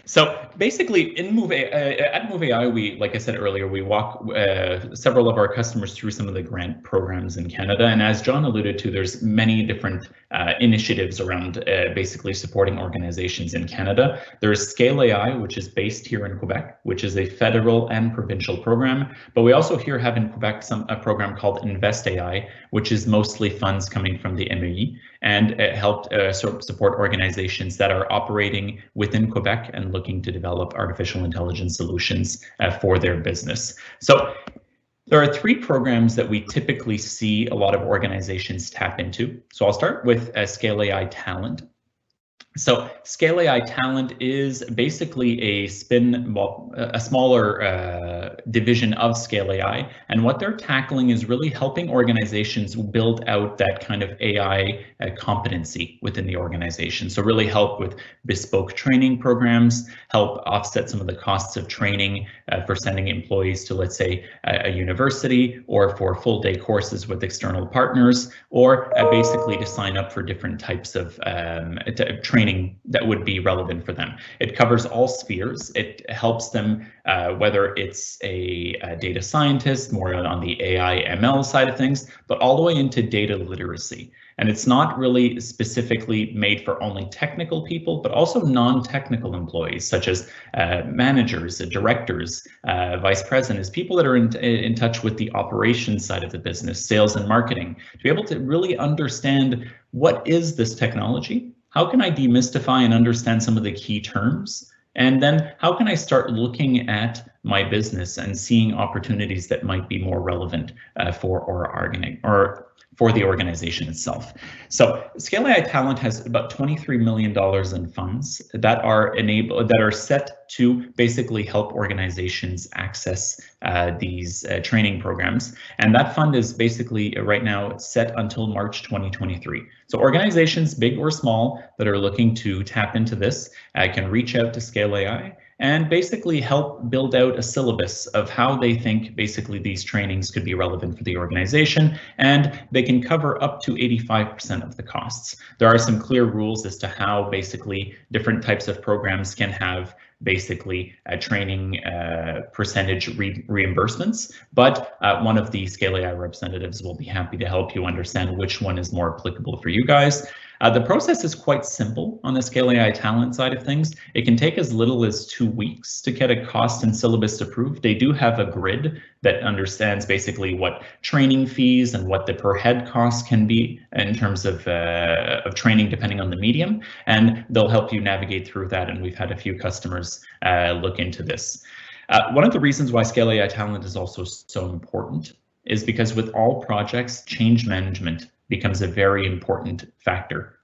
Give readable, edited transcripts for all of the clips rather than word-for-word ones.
So basically, at Moov AI, we, like I said earlier, we walk several of our customers through some of the grant programs in Canada. And as John alluded to, there's many different initiatives around basically supporting organizations in Canada. There's Scale AI, which is based here in Quebec, which is a federal and provincial program. But we also here have in Quebec a program called Invest AI, which is mostly funds coming from the MEI, and it helped support organizations that are operating within Quebec and looking to develop artificial intelligence solutions for their business. So there are three programs that we typically see a lot of organizations tap into. So I'll start with Scale AI Talent. So Scale AI Talent is basically a smaller division of Scale AI, and what they're tackling is really helping organizations build out that kind of AI competency within the organization. So really help with bespoke training programs, help offset some of the costs of training for sending employees to, let's say, a university, or for full day courses with external partners, or basically to sign up for different types of training that would be relevant for them. It covers all spheres. It helps them, whether it's a data scientist, more on the AI ML side of things, but all the way into data literacy. And it's not really specifically made for only technical people, but also non-technical employees, such as managers, directors, vice presidents, people that are in touch with the operations side of the business, sales and marketing, to be able to really understand what is this technology. How can I demystify and understand some of the key terms? And then how can I start looking at my business and seeing opportunities that might be more relevant for the organization itself? So Scale AI Talent has about $23 million in funds that are set to basically help organizations access these training programs. And that fund is basically right now set until March 2023. So organizations, big or small, that are looking to tap into this can reach out to Scale AI and basically help build out a syllabus of how they think basically these trainings could be relevant for the organization, and they can cover up to 85% of the costs. There are some clear rules as to how basically different types of programs can have basically training percentage reimbursements, but one of the Scale AI representatives will be happy to help you understand which one is more applicable for you guys. The process is quite simple on the Scale AI Talent side of things. It can take as little as 2 weeks to get a cost and syllabus approved. They do have a grid that understands basically what training fees and what the per head costs can be in terms of training depending on the medium, and they'll help you navigate through that. And we've had a few customers look into this. One of the reasons why Scale AI Talent is also so important is because with all projects, change management becomes a very important factor,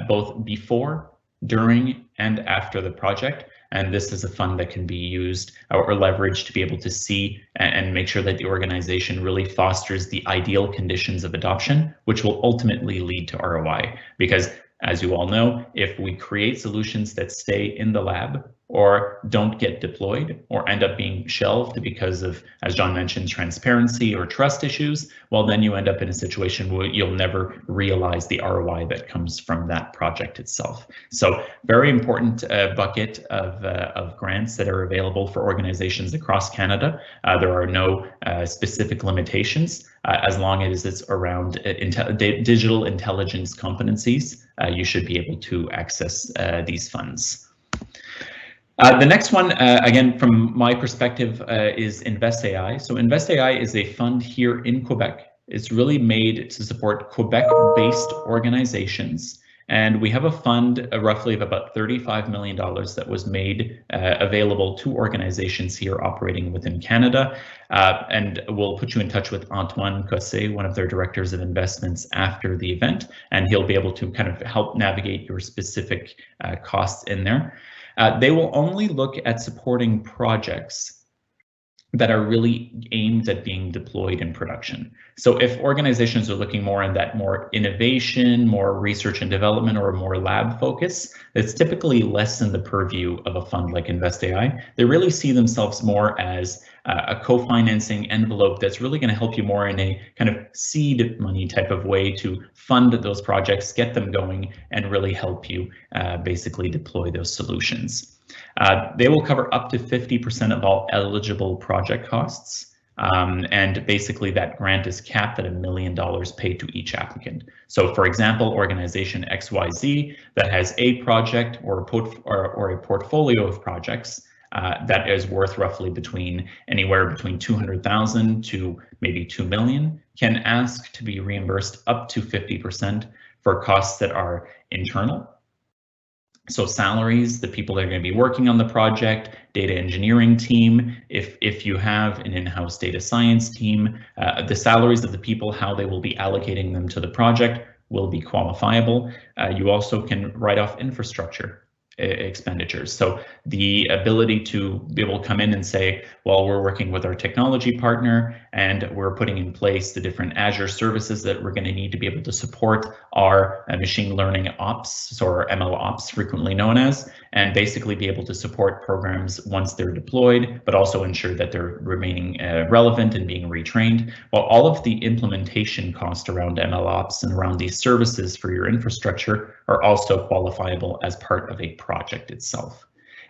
both before, during, and after the project. And this is a fund that can be used or leveraged to be able to see and make sure that the organization really fosters the ideal conditions of adoption, which will ultimately lead to ROI. Because as you all know, if we create solutions that stay in the lab or don't get deployed or end up being shelved because of, as John mentioned, transparency or trust issues, well, then you end up in a situation where you'll never realize the ROI that comes from that project itself. So very important bucket of grants that are available for organizations across Canada. There are no specific limitations as long as it's around digital intelligence competencies. You should be able to access these funds. The next one, again, from my perspective, is Invest AI. So Invest AI is a fund here in Quebec. It's really made to support Quebec-based organizations. And we have a fund roughly of about $35 million that was made available to organizations here operating within Canada. And we'll put you in touch with Antoine Cossé, one of their directors of investments, after the event, and he'll be able to kind of help navigate your specific costs in there. They will only look at supporting projects that are really aimed at being deployed in production. So if organizations are looking more in that more innovation, more research and development, or more lab focus, it's typically less in the purview of a fund like Invest AI. They really see themselves more as a co-financing envelope that's really going to help you more in a kind of seed money type of way to fund those projects, get them going, and really help you basically deploy those solutions. They will cover up to 50% of all eligible project costs. And basically that grant is capped at $1 million paid to each applicant. So for example, organization XYZ that has a project or a portfolio of projects that is worth roughly anywhere between 200,000 to maybe 2 million can ask to be reimbursed up to 50% for costs that are internal. So salaries, the people that are going to be working on the project, data engineering team, if you have an in-house data science team, the salaries of the people, how they will be allocating them to the project will be qualifiable. You also can write off infrastructure expenditures. So the ability to be able to come in and say, well, we're working with our technology partner and we're putting in place the different Azure services that we're going to need to be able to support our machine learning ops, or ML ops frequently known as, and basically be able to support programs once they're deployed, but also ensure that they're remaining relevant and being retrained. While all of the implementation cost around ML ops and around these services for your infrastructure are also qualifiable as part of a project itself.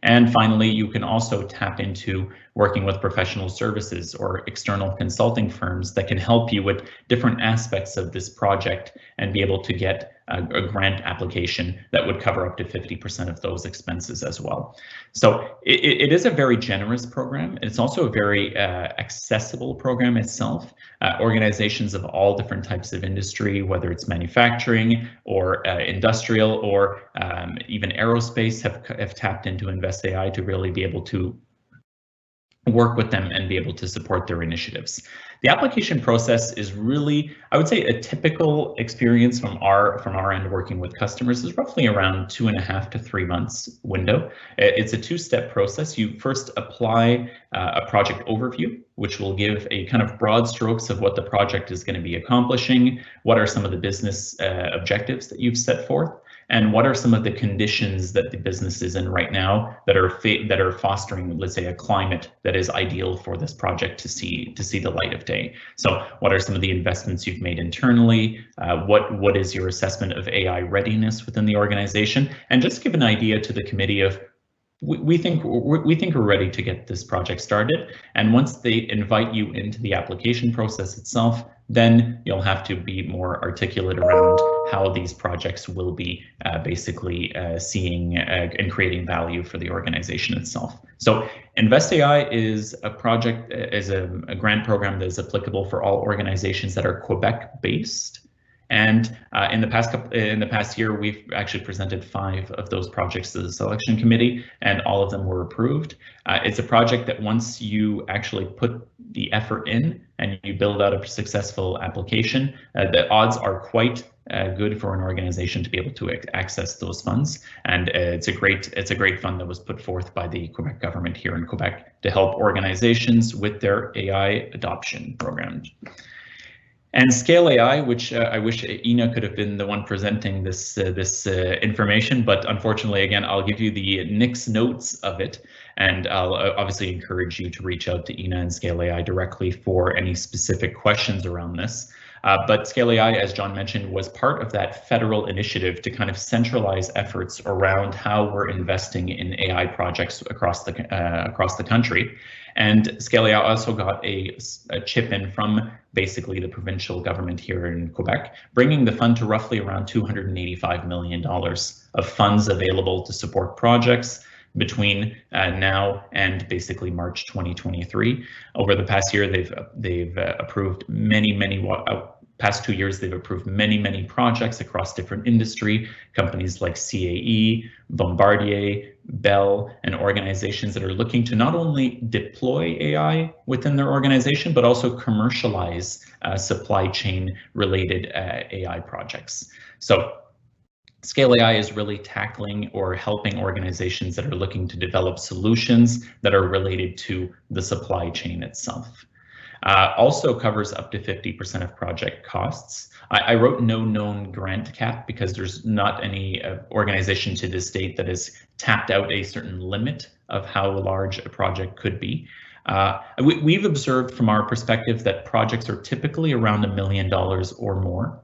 And finally, you can also tap into working with professional services or external consulting firms that can help you with different aspects of this project and be able to get a grant application that would cover up to 50% of those expenses as well. So it is a very generous program. It's also a very accessible program itself. Organizations of all different types of industry, whether it's manufacturing or industrial or even aerospace, have tapped into Invest AI to really be able to work with them and be able to support their initiatives. The application process is really, I would say, a typical experience from our end working with customers is roughly around 2.5 to 3 months window. It's a two-step process. You first apply a project overview, which will give a kind of broad strokes of what the project is going to be accomplishing, what are some of the business objectives that you've set forth, and what are some of the conditions that the business is in right now that are fostering, let's say, a climate that is ideal for this project to see the light of day. So what are some of the investments you've made internally? What is your assessment of AI readiness within the organization? And just give an idea to the committee of, we think we're ready to get this project started. And once they invite you into the application process itself, then you'll have to be more articulate around how these projects will be basically seeing and creating value for the organization itself. So Invest AI is a project, is a grant program that is applicable for all organizations that are Quebec based. And in the past year, we've actually presented 5 of those projects to the selection committee, and all of them were approved. It's a project that once you actually put the effort in and you build out a successful application, the odds are quite good for an organization to be able to access those funds. And it's a great fund that was put forth by the Quebec government here in Quebec to help organizations with their AI adoption programs. And Scale AI, which I wish Ina could have been the one presenting this information, but unfortunately, again, I'll give you the Nick's notes of it, and I'll obviously encourage you to reach out to Ina and Scale AI directly for any specific questions around this. But Scale AI, as John mentioned, was part of that federal initiative to kind of centralize efforts around how we're investing in AI projects across the country. And Scale AI also got a chip in from basically the provincial government here in Quebec, bringing the fund to roughly around $285 million of funds available to support projects between now and basically March 2023. Over the past year, they've approved past 2 years, they've approved many projects across different industry, companies like CAE, Bombardier, Bell, and organizations that are looking to not only deploy AI within their organization, but also commercialize supply chain related AI projects. So Scale AI is really tackling or helping organizations that are looking to develop solutions that are related to the supply chain itself. Also covers up to 50% of project costs. I wrote no known grant cap because there's not any organization to this date that has tapped out a certain limit of how large a project could be. We've observed from our perspective that projects are typically around $1 million or more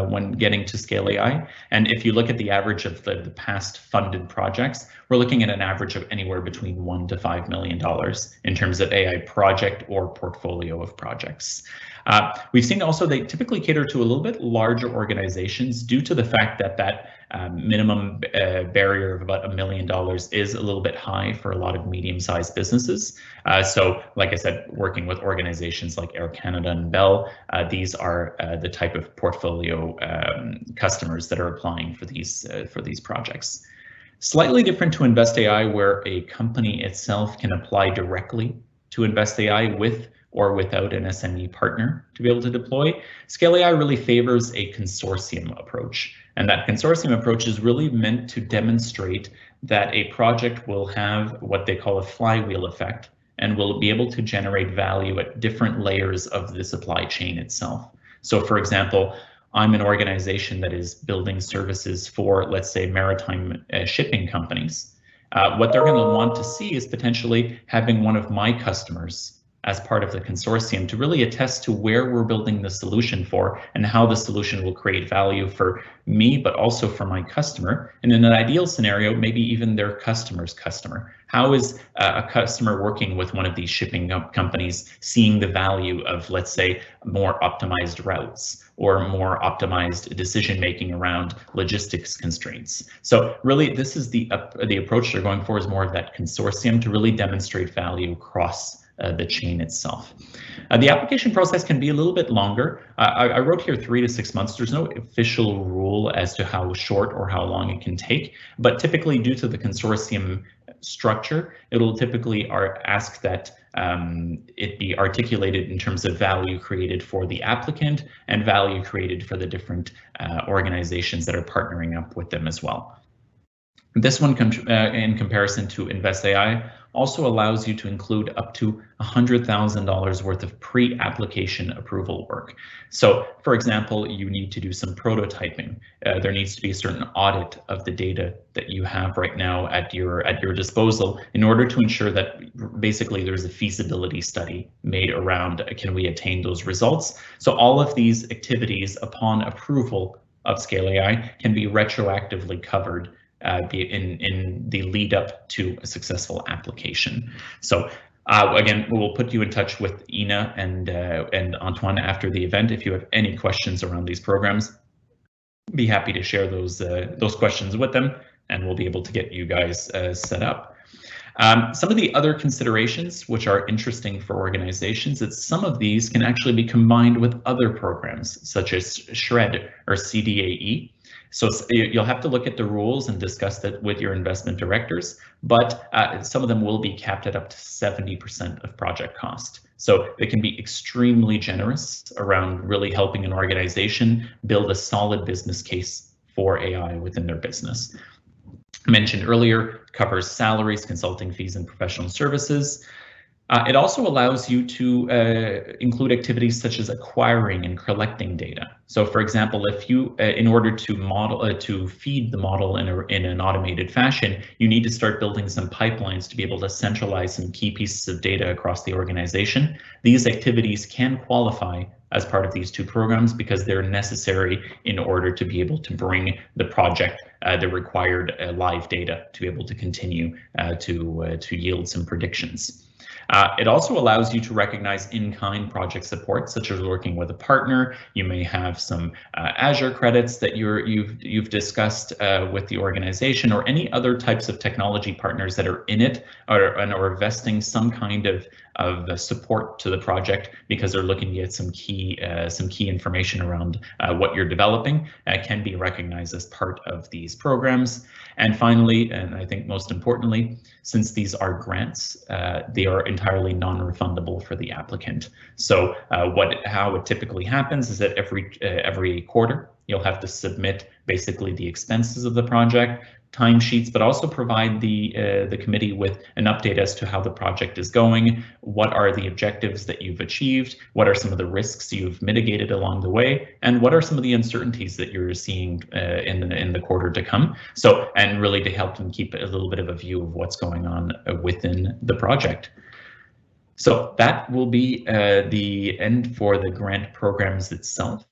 when getting to Scale AI. And if you look at the average of the past funded projects, we're looking at an average of anywhere between $1 to $5 million in terms of AI project or portfolio of projects. We've seen also they typically cater to a little bit larger organizations due to the fact that minimum barrier of about $1 million is a little bit high for a lot of medium-sized businesses. So, like I said, working with organizations like Air Canada and Bell, these are the type of portfolio customers that are applying for these projects. Slightly different to Invest AI, where a company itself can apply directly to Invest AI with or without an SME partner to be able to deploy. Scale AI really favors a consortium approach, and that consortium approach is really meant to demonstrate that a project will have what they call a flywheel effect and will be able to generate value at different layers of the supply chain itself. So, for example, I'm an organization that is building services for, let's say, maritime shipping companies. What they're going to want to see is potentially having one of my customers as part of the consortium to really attest to where we're building the solution for and how the solution will create value for me, but also for my customer. And in an ideal scenario, maybe even their customer's customer. How is a customer working with one of these shipping companies seeing the value of, let's say, more optimized routes or more optimized decision making around logistics constraints? So really, this is the approach they're going for, is more of that consortium to really demonstrate value across the chain itself. The application process can be a little bit longer. I wrote here 3 to 6 months. There's no official rule as to how short or how long it can take, but typically due to the consortium structure, it'll typically ask that it be articulated in terms of value created for the applicant and value created for the different organizations that are partnering up with them as well. This one, in comparison to Invest AI, also allows you to include up to $100,000 worth of pre-application approval work. So, for example, you need to do some prototyping. There needs to be a certain audit of the data that you have right now at your disposal in order to ensure that basically there's a feasibility study made around can we attain those results. So all of these activities upon approval of Scale AI can be retroactively covered in the lead up to a successful application. So again, we'll put you in touch with Ina and Antoine after the event. If you have any questions around these programs, be happy to share those questions with them, and we'll be able to get you guys set up. Some of the other considerations which are interesting for organizations is some of these can actually be combined with other programs such as SHRED or CDAE. So you'll have to look at the rules and discuss that with your investment directors, but some of them will be capped at up to 70% of project cost. So they can be extremely generous around really helping an organization build a solid business case for AI within their business. Mentioned earlier, covers salaries, consulting fees, and professional services. It also allows you to include activities such as acquiring and collecting data. So, for example, if you, in order to feed the model in an automated fashion, you need to start building some pipelines to be able to centralize some key pieces of data across the organization. These activities can qualify as part of these two programs because they're necessary in order to be able to bring the project the required live data to be able to continue to yield some predictions. It also allows you to recognize in-kind project support, such as working with a partner. You may have some Azure credits that you've discussed with the organization, or any other types of technology partners that are in it or investing some kind of support to the project because they're looking to get some key information around what you're developing. Can be recognized as part of these programs. And finally, and I think most importantly, since these are grants, they are entirely non-refundable for the applicant. So how it typically happens is that every quarter you'll have to submit basically the expenses of the project, timesheets, but also provide the committee with an update as to how the project is going, what are the objectives that you've achieved, what are some of the risks you've mitigated along the way, and what are some of the uncertainties that you're seeing in the quarter to come. So, and really to help them keep a little bit of a view of what's going on within the project. So that will be the end for the grant programs itself.